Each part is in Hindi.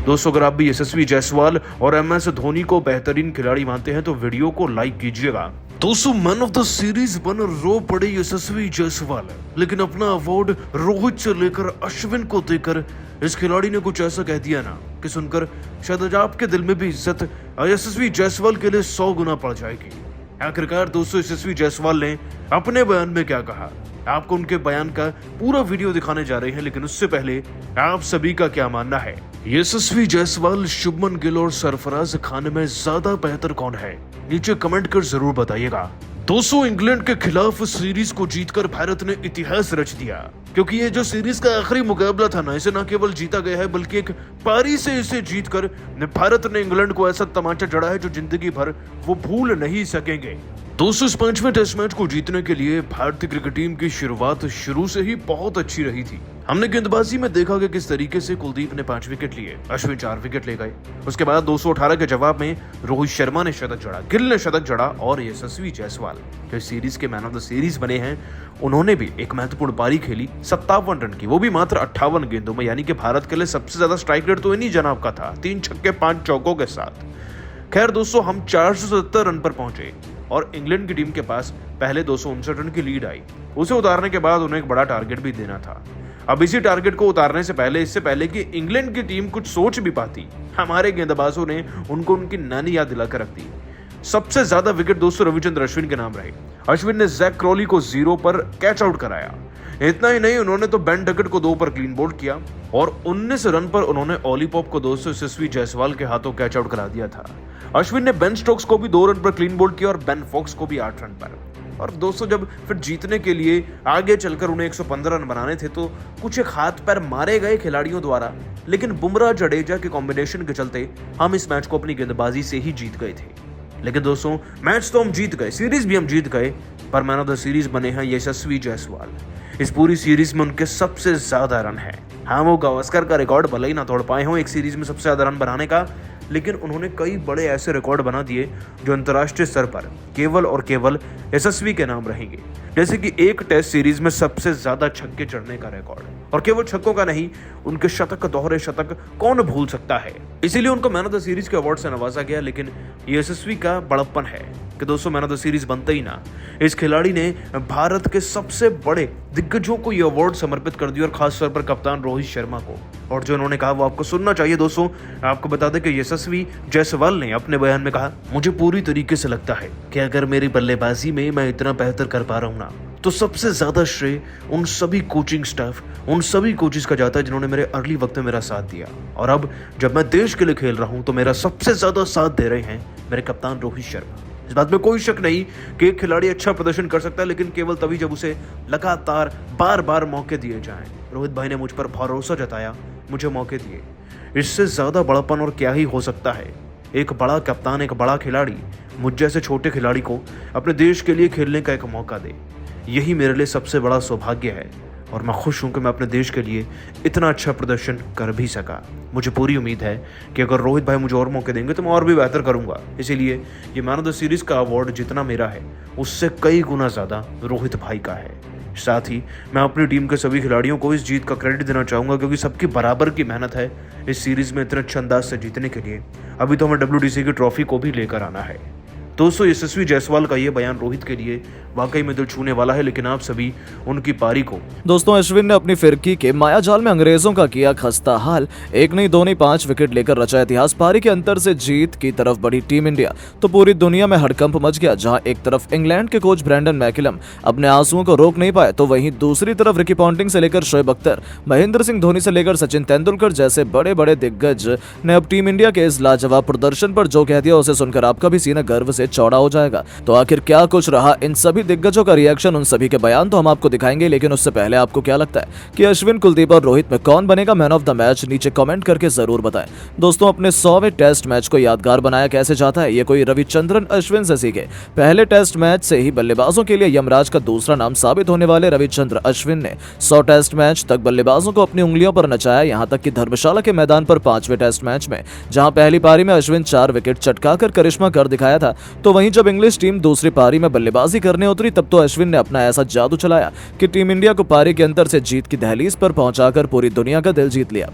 दोस्तों अगर आप भी यशस्वी जायसवाल और MS धोनी को बेहतरीन खिलाड़ी मानते हैं तो वीडियो को लाइक कीजिएगा। दोस्तों मैन ऑफ द सीरीज बन रो पड़े यशस्वी जायसवाल, लेकिन अपना अवार्ड रोहित से लेकर अश्विन को देकर इस खिलाड़ी ने कुछ ऐसा कह दिया ना कि सुनकर शायद आपके दिल में भी इज्जत यशस्वी जायसवाल के लिए 100 गुना बढ़ जाएगी। आखिरकार दोस्तों यशस्वी जायसवाल ने अपने बयान में क्या कहा, आपको उनके बयान का पूरा वीडियो दिखाने जा रहे हैं, लेकिन उससे पहले आप सभी का क्या मानना है? यशस्वी जायसवाल, शुभमन गिल और सरफराज खान में ज्यादा बेहतर कौन है? नीचे कमेंट कर जरूर बताइएगा। दोस्तों इंग्लैंड के खिलाफ सीरीज को जीतकर भारत ने इतिहास रच दिया, क्योंकि ये जो सीरीज का आखिरी मुकाबला था ना, इसे न केवल जीता गया है बल्कि एक पारी से इसे जीतकर भारत ने इंग्लैंड को ऐसा तमाचा जड़ा है जो जिंदगी भर वो भूल नहीं सकेंगे। दोस्तों इस 5वें टेस्ट मैच को जीतने के लिए भारतीय क्रिकेट टीम की शुरुआत शुरू से ही बहुत अच्छी रही थी। हमने गेंदबाजी में देखा कि किस तरीके से कुलदीप ने 5 विकेट लिए, अश्विन 4 विकेट ले गए। उसके बाद 218 के जवाब में रोहित शर्मा ने शतक जड़ा, गिल ने शतक जड़ा और यशस्वी जायसवाल जो सीरीज के मैन ऑफ द सीरीज बने हैं, उन्होंने भी एक महत्वपूर्ण पारी खेली 57 रन की, वो भी मात्र 58 गेंदों में। यानी कि भारत के लिए सबसे ज्यादा स्ट्राइक रेट तो इन्हीं जनाब का था, 3 छक्के 5 चौकों के साथ। खैर दोस्तों हम 470 रन पर पहुंचे और इंग्लैंड की टीम के पास पहले 259 रन की लीड आई। उसे उतारने के बाद उन्हें एक बड़ा टारगेट भी देना था। अब इसी टारगेट को उतारने से पहले, इससे पहले कि इंग्लैंड की टीम कुछ सोच भी पाती, हमारे गेंदबाजों ने उनको उनकी नानी याद दिलाकर रख दी। सबसे ज्यादा विकेट दोस्तों रविचंद्र अश्विन के नाम रहे। अश्विन ने जैक क्रॉली को 0 पर कैच आउट कराया। इतना ही नहीं, उन्होंने तो बेन डकट को 2 पर क्लीन बोल्ड किया और 19 रन पर उन्होंने ओली पॉप को दोस्तों यशस्वी जायसवाल के हाथों कैच आउट करा दिया था। अश्विन ने बेन स्टोक्स को भी 2 रन पर क्लीन बोल्ड किया और बेन फॉक्स को भी 8 रन पर। और दोस्तों जब फिर जीतने के लिए आगे चलकर उन्हें 115 रन बनाने थे तो कुछ एक हाथ पैर मारे गए खिलाड़ियों द्वारा, लेकिन बुमराह जडेजा के कॉम्बिनेशन के चलते हम इस मैच को अपनी गेंदबाजी से ही जीत गए थे। लेकिन दोस्तों मैच तो हम जीत गए, सीरीज भी हम जीत गए, पर मैन ऑफ द सीरीज बने हैं यशस्वी जायसवाल। इस पूरी सीरीज में उनके सबसे ज्यादा रन है। हाँ वो गावस्कर का रिकॉर्ड भले ही ना तोड़ पाए हों एक सीरीज में सबसे ज्यादा रन बनाने का, लेकिन उन्होंने कई बड़े ऐसे रिकॉर्ड बना दिए जो अंतर्राष्ट्रीय स्तर पर केवल और केवल यशस्वी के नाम रहेंगे। जैसे कि एक टेस्ट सीरीज में सबसे ज्यादा छक्के चढ़ने का रिकॉर्ड, और केवल छक्कों का नहीं, उनके शतक दोहरे शतक कौन भूल सकता है। इसीलिए उनको मैन ऑफ द सीरीज के अवार्ड से नवाजा गया। लेकिन यशस्वी का बड़प्पन है कि दोस्तों मैन ऑफ द सीरीज बनते ही ना, इस खिलाड़ी ने भारत के सबसे बड़े दिग्गजों को यह अवार्ड समर्पित कर दिया, और खास तौर पर कप्तान रोहित शर्मा को। और जो उन्होंने कहा वो आपको सुनना चाहिए दोस्तों। आपको बता दें कि यशस्वी जायसवाल ने अपने बयान में कहा, मुझे पूरी तरीके से लगता है कि अगर मेरी बल्लेबाजी में मैं इतना बेहतर कर पा रहा हूं ना, तो सबसे ज्यादा श्रेय उन सभी कोचिंग स्टाफ, उन सभी कोचेस का जाता है जिन्होंने मेरे अर्ली वक्त में मेरा साथ दिया। और अब जब मैं देश के लिए खेल रहा हूं तो मेरा सबसे ज्यादा साथ दे रहे हैं मेरे कप्तान रोहित शर्मा। इस बात में कोई शक नहीं कि एक खिलाड़ी अच्छा प्रदर्शन कर सकता है, लेकिन केवल तभी जब उसे लगातार बार बार मौके दिए जाएं। रोहित भाई ने मुझ पर भरोसा जताया, मुझे मौके दिए। इससे ज्यादा बड़ापन और क्या ही हो सकता है? एक बड़ा कप्तान, एक बड़ा खिलाड़ी मुझ जैसे छोटे खिलाड़ी को अपने देश के लिए खेलने का एक मौका दे। यही मेरे लिए सबसे बड़ा सौभाग्य है और मैं खुश हूं कि मैं अपने देश के लिए इतना अच्छा प्रदर्शन कर भी सका। मुझे पूरी उम्मीद है कि अगर रोहित भाई मुझे और मौके देंगे तो मैं और भी बेहतर करूंगा। इसीलिए ये मैन ऑफ द सीरीज का अवार्ड जितना मेरा है उससे कई गुना ज़्यादा रोहित भाई का है। साथ ही मैं अपनी टीम के सभी खिलाड़ियों को इस जीत का क्रेडिट देना चाहूँगा, क्योंकि सबकी बराबर की मेहनत है इस सीरीज़ में इतने अच्छे अंदाज से जीतने के लिए। अभी तो हमें WTC की ट्रॉफी को भी लेकर आना है। दोस्तों यशस्वी जायसवाल का ये बयान रोहित के लिए वाकई में दिल छूने वाला है, लेकिन आप सभी उनकी पारी को। दोस्तों अश्विन ने अपनी फिरकी के मायाजाल में अंग्रेजों का किया खस्ता हाल। एक नहीं दो नहीं 5 विकेट लेकर रचा इतिहास। पारी के अंतर से जीत की तरफ बढ़ी टीम इंडिया तो पूरी दुनिया में हड़कंप मच गया। जहां एक तरफ इंग्लैंड के कोच ब्रेंडन मैकलम अपने आंसुओं को रोक नहीं पाए, तो वहीं दूसरी तरफ रिकी पॉन्टिंग से लेकर शोएब अख्तर, महेंद्र सिंह धोनी से लेकर सचिन तेंदुलकर जैसे बड़े बड़े दिग्गज ने अब टीम इंडिया के इस लाजवाब प्रदर्शन पर जो कह दिया उसे सुनकर आपका भी सीना गर्व से चौड़ा हो जाएगा। तो आखिर क्या कुछ रहा इन सभी दिग्गजों का रिएक्शन, उन सभी के बयान तो हम आपको दिखाएंगे, लेकिन उससे पहले आपको क्या लगता है कि अश्विन, कुलदीप और रोहित में कौन बनेगा मैन ऑफ द मैच? नीचे कमेंट करके जरूर बताएं। दोस्तों अपने 100वें टेस्ट मैच को यादगार बनाया कैसे जाता है, ये कोई रविचंद्रन अश्विन से सीखे। पहले टेस्ट मैच से ही बल्लेबाजों के लिए यमराज का दूसरा नाम साबित होने वाले रविचंद्र अश्विन ने 100 टेस्ट मैच तक बल्लेबाजों को अपनी उंगलियों पर नचाया। यहां तक कि धर्मशाला के मैदान पर 5वें टेस्ट मैच में जहां पहली पारी में अश्विन 4 विकेट चटकाकर करिश्मा कर दिखाया था, तो वहीं जब इंग्लिश टीम दूसरी पारी में बल्लेबाजी करने उतरी तब तो अश्विन ने अपना ऐसा जादू चलाया कि टीम इंडिया को पारी के अंतर से जीत की दहलीज पर पहुंचाकर पूरी दुनिया का दिल जीत लिया।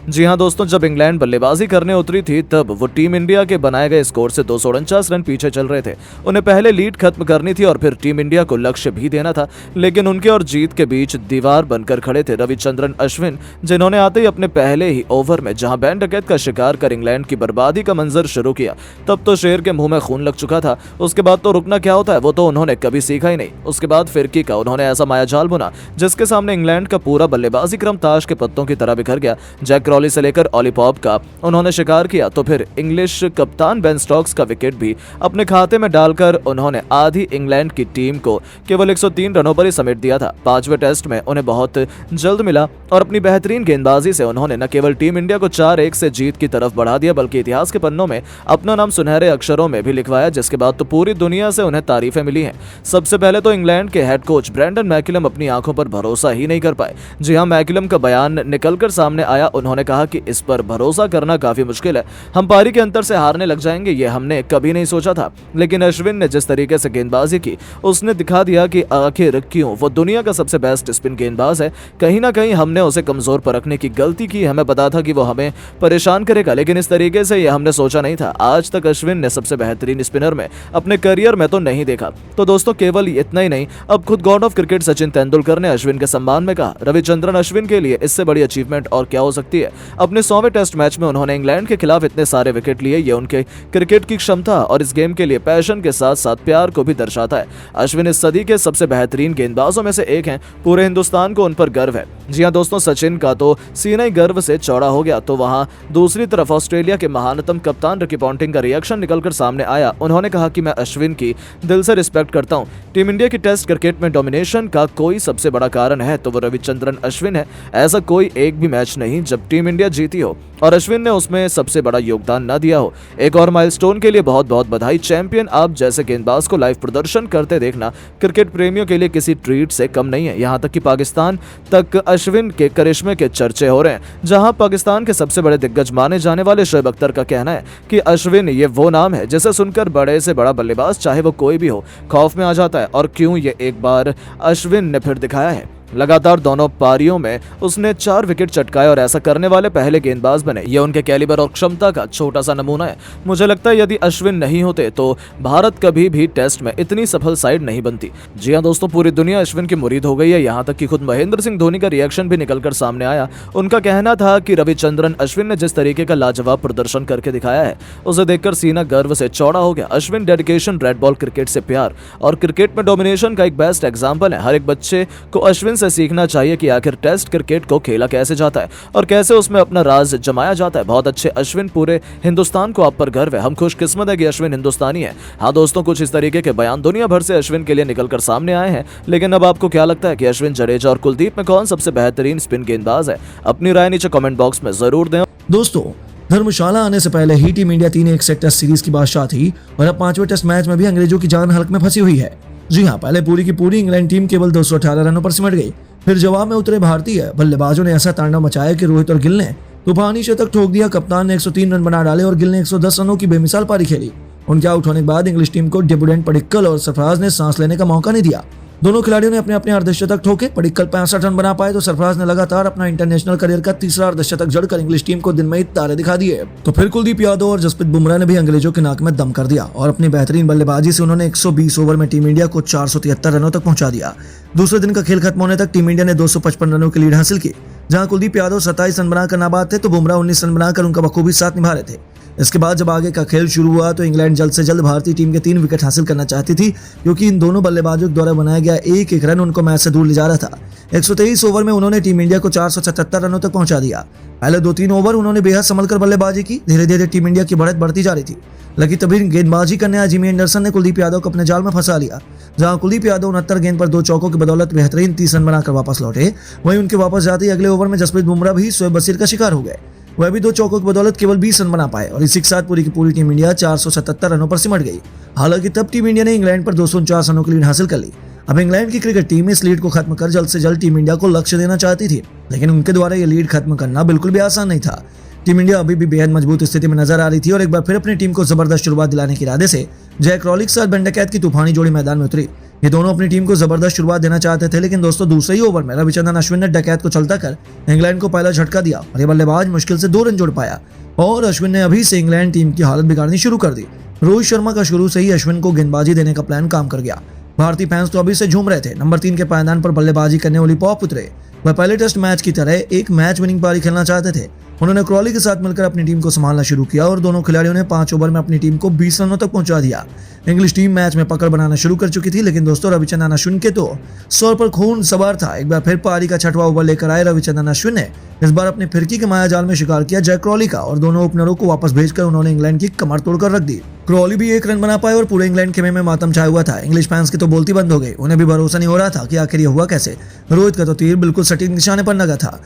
जी हां दोस्तों, जब इंग्लैंड बल्लेबाजी करने उतरी थी तब वो टीम इंडिया के बनाए गए स्कोर से 249 रन पीछे चल रहे थे। उन्हें पहले लीड खत्म करनी थी और फिर टीम इंडिया को लक्ष्य भी देना था, लेकिन उनके और जीत के बीच दीवार बनकर खड़े थे रविचंद्रन अश्विन, जिन्होंने आते ही अपने पहले ही ओवर में जहां बैंड डकैत का शिकार कर इंग्लैंड की बर्बादी का मंजर शुरू किया। तब तो शेर के मुंह में खून लग चुका था। उसके बाद तो रुकना क्या होता है वो तो उन्होंने कभी सीखा ही नहीं। उसके बाद फिरकी का उन्होंने ऐसा मायाजाल बुना जिसके सामने इंग्लैंड का पूरा बल्लेबाजी क्रम ताश के पत्तों की तरह बिखर गया। जैक क्रॉली से लेकर ऑली पॉप का उन्होंने शिकार किया तो फिर इंग्लिश कप्तान बेन स्टोक्स का विकेट भी अपने खाते में डालकर उन्होंने आधी इंग्लैंड की टीम को केवल 103 रनों पर ही समेट दिया था। 5वें टेस्ट में उन्हें बहुत जल्द मिला और अपनी बेहतरीन गेंदबाजी से उन्होंने न केवल टीम इंडिया को 4-1 से जीत की तरफ बढ़ा दिया बल्कि इतिहास के पन्नों में अपना नाम सुनहरे अक्षरों में भी लिखवाया, जिसके बाद तो पूरी दुनिया से उन्हें तारीफें मिली हैं। सबसे पहले तो इंग्लैंड के हेड कोच ब्रेंडन मैकुलम अपनी आंखों पर भरोसा ही नहीं कर पाए। जी हां, मैकुलम का बयान निकलकर सामने आया। उन्होंने कहा कि इस पर भरोसा करना काफी मुश्किल है, हम पारी के अंतर से हारने लग जाएंगे, ये हमने कभी नहीं सोचा था। लेकिन अश्विन ने जिस तरीके से गेंदबाजी की उसने दिखा दिया कि आखिर क्यों वो दुनिया का सबसे बेस्ट स्पिन गेंदबाज है। कहीं ना कहीं हमने उसे कमजोर परखने की गलती की। हमें पता था कि वो हमें परेशान करेगा, लेकिन इस तरीके से ये हमने सोचा नहीं था। आज तक अश्विन ने सबसे बेहतरीन स्पिनर में अपने करियर में तो नहीं देखा। तो दोस्तों केवल इतना ही नहीं, अब खुद God of cricket Sachin Tendulkar ने अश्विन के सम्मान में कहा, रविचंद्रन अश्विन के लिए इससे बड़ी अचीवमेंट और क्या हो सकती है। अपने 100वें टेस्ट मैच में उन्होंने इंग्लैंड के खिलाफ इतने सारे विकेट लिए, ये उनके क्रिकेट की क्षमता और इस गेम के लिए पैशन के साथ साथ प्यार को भी दर्शाता है। अश्विन इस सदी के सबसे बेहतरीन गेंदबाजों में से एक हैं। पूरे हिंदुस्तान को उन पर गर्व है। जी हां दोस्तों, सचिन का तो सीना ही गर्व से चौड़ा हो गया। तो वहां दूसरी तरफ ऑस्ट्रेलिया के महानतम कप्तान रिकी पॉन्टिंग का रिएक्शन निकलकर सामने आया। उन्होंने कहा कि मैं अश्विन की दिल से रिस्पेक्ट करता हूं। टीम इंडिया की टेस्ट क्रिकेट में डोमिनेशन का कोई सबसे बड़ा कारण है तो वो रविचंद्रन अश्विन है। ऐसा कोई एक भी मैच नहीं जब टीम इंडिया जीती हो और अश्विन ने उसमें सबसे बड़ा योगदान न दिया हो। एक और माइलस्टोन के लिए बहुत बहुत बधाई। चैंपियन आप जैसे गेंदबाज को लाइव प्रदर्शन करते देखना क्रिकेट प्रेमियों के लिए किसी ट्रीट से कम नहीं है। यहाँ तक कि पाकिस्तान तक अश्विन के करिश्मे के चर्चे हो रहे हैं, जहां पाकिस्तान के सबसे बड़े दिग्गज माने जाने वाले शोएब अख्तर का कहना है कि अश्विन ये वो नाम है जिसे सुनकर बड़े से बड़ा बल्लेबाज चाहे वो कोई भी हो खौफ में आ जाता है। और क्यों, ये एक बार अश्विन ने फिर दिखाया है। लगातार दोनों पारियों में उसने 4 विकेट चटकाए और ऐसा करने वाले पहले गेंदबाज बने। यह उनके कैलिबर और क्षमता का छोटा सा नमूना है। मुझे लगता है यदि अश्विन नहीं होते तो भारत कभी भी टेस्ट में इतनी सफल साइड नहीं बनती। जी हां दोस्तों, पूरी दुनिया अश्विन की मुरीद हो गई है। यहाँ तक कि खुद महेंद्र सिंह धोनी का रिएक्शन भी निकलकर सामने आया। उनका कहना था कि रविचंद्रन अश्विन ने जिस तरीके का लाजवाब प्रदर्शन करके दिखाया है उसे देखकर सीना गर्व से चौड़ा हो गया। Ashwin dedication, red ball cricket से प्यार और क्रिकेट में डोमिनेशन का एक बेस्ट एग्जाम्पल है। हर एक बच्चे को अश्विन से सीखना चाहिए कि आखिर टेस्ट क्रिकेट को खेला कैसे जाता है और कैसे उसमें अपना राज जमाया जाता है। बहुत अच्छे अश्विन, पूरे हिंदुस्तान को आप पर गर्व है। हम खुशकिस्मत है कि अश्विन हिंदुस्तानी है। हाँ दोस्तों, कुछ इस तरीके के बयान दुनिया भर से अश्विन के लिए निकलकर सामने आए हैं। लेकिन अब आपको क्या लगता है कि अश्विन, जडेजा और कुलदीप में कौन सबसे बेहतरीन स्पिन गेंदबाज है? अपनी राय नीचे कमेंट बॉक्स में जरूर दें। दोस्तों, धर्मशाला आने से पहले ही टीम इंडिया 3-1 टेस्ट सीरीज की बादशाह थी और अब 5वें टेस्ट मैच में भी अंग्रेजों की जान हल्क में फंसी हुई है। जी हाँ, पहले पूरी की पूरी इंग्लैंड टीम केवल 218 रनों पर सिमट गई। फिर जवाब में उतरे भारतीय बल्लेबाजों ने ऐसा तांडव मचाया कि रोहित और गिल ने तूफानी शतक ठोक दिया। कप्तान ने 103 रन बना डाले और गिल ने 110 रनों की बेमिसाल पारी खेली। उनके आउट होने के बाद इंग्लिश टीम को डेब्यूटेंट पडिक्कल और सरफराज ने सांस लेने का मौका नहीं दिया। दोनों खिलाड़ियों ने अपने अपने अर्धशतक ठोके। पडिक्कल 65 रन बना पाए तो सरफराज ने लगातार अपना इंटरनेशनल करियर का तीसरा अर्धशतक जड़कर इंग्लिश टीम को दिन में ही तारे दिखा दिए। तो फिर कुलदीप यादव और जसप्रीत बुमराह ने भी अंग्रेजों के नाक में दम कर दिया और अपनी बेहतरीन बल्लेबाजी से उन्होंने 120 ओवर में टीम इंडिया को 473 रनों तक पहुंचा दिया। दूसरे दिन का खेल खत्म होने तक टीम इंडिया ने 255 रनों की लीड हासिल की, जहां कुलदीप यादव 27 रन बनाकर नाबाद थे तो बुमराह 19 रन बनाकर उनका बखूबी साथ निभा रहे थे। इसके बाद जब आगे का खेल शुरू हुआ तो इंग्लैंड जल्द से जल्द भारतीय टीम के 3 विकेट हासिल करना चाहती थी, क्योंकि इन दोनों बल्लेबाजों द्वारा बनाया गया एक एक रन उनको मैच से दूर ले जा रहा था। 123 ओवर में उन्होंने टीम इंडिया को 477 रनों तक पहुंचा दिया। पहले 2-3 ओवर उन्होंने बेहद संभलकर बल्लेबाजी की। धीरे धीरे टीम इंडिया की बढ़त बढ़ती जा रही थी। लगी तभी गेंदबाजी करने आए जिमी एंडरसन ने कुलदीप यादव को अपने जाल में फंसा लिया। जहां कुलदीप यादव 69 गेंद पर 2 चौकों की बदौलत बेहतरीन 30 रन बनाकर वापस लौटे, वहीं उनके वापस जाते ही अगले ओवर में जसप्रीत बुमराह भी शोएब बशीर का शिकार हो गए। वह भी 2 चौकों की बदौलत केवल 20 रन बना पाए और इसी के साथ पूरी की पूरी टीम इंडिया 477 रनों पर सिमट गई। हालांकि तब टीम इंडिया ने इंग्लैंड पर 249 रनों की लीड हासिल कर ली। अब इंग्लैंड की क्रिकेट टीम इस लीड को खत्म कर जल्द से जल्द टीम इंडिया को लक्ष्य देना चाहती थी, लेकिन उनके द्वारा यह लीड खत्म करना बिल्कुल भी आसान नहीं था। टीम इंडिया अभी भी बेहद मजबूत स्थिति में नजर आ रही थी और एक बार फिर अपनी टीम को जबरदस्त शुरुआत दिलाने के इरादे से जैक क्रॉली के साथ बेन डकैत की तूफानी जोड़ी मैदान में उतरी। ये दोनों अपनी टीम को जबरदस्त शुरुआत देना चाहते थे, लेकिन दोस्तों दूसरे ही ओवर में रविचंद्रन अश्विन ने डकैत को चलता कर इंग्लैंड को पहला झटका दिया और ये बल्लेबाज मुश्किल से 2 रन जोड़ पाया और अश्विन ने अभी से इंग्लैंड टीम की हालत बिगाड़नी शुरू कर दी। रोहित शर्मा का शुरू से ही अश्विन को गेंदबाजी देने का प्लान काम कर गया। भारतीय फैंस तो अभी से झूम रहे थे। नंबर 3 के पायदान पर बल्लेबाजी करने वाली पॉप उतरे। वह पहले टेस्ट मैच की तरह एक मैच विनिंग पारी खेलना चाहते थे। उन्होंने क्रॉली के साथ मिलकर अपनी टीम को संभालना शुरू किया और दोनों खिलाड़ियों ने 5 ओवर में अपनी टीम को 20 रनों तक पहुंचा दिया। इंग्लिश टीम मैच में पकड़ बनाना शुरू कर चुकी थी, लेकिन दोस्तों रविचंद्रन अश्विन के तो सर पर खून सवार था। एक बार फिर पारी का 6वां ओवर लेकर आए रविचंद्रन अश्विन ने इस बार अपनी फिरकी के माया जाल में शिकार किया जैक क्रॉली का और दोनों ओपनरों को वापस भेजकर उन्होंने इंग्लैंड की कमर तोड़कर रख दी। क्रॉली भी 1 रन बना पाए और पूरे इंग्लैंड खेमे में मातम छाया हुआ था। इंग्लिश फैंस की तो बोलती बंद हो गई। उन्हें भी भरोसा नहीं हो रहा था कि आखिर ये हुआ कैसे। रोहित का तो तीर बिल्कुल सटीक निशाने पर लगा था।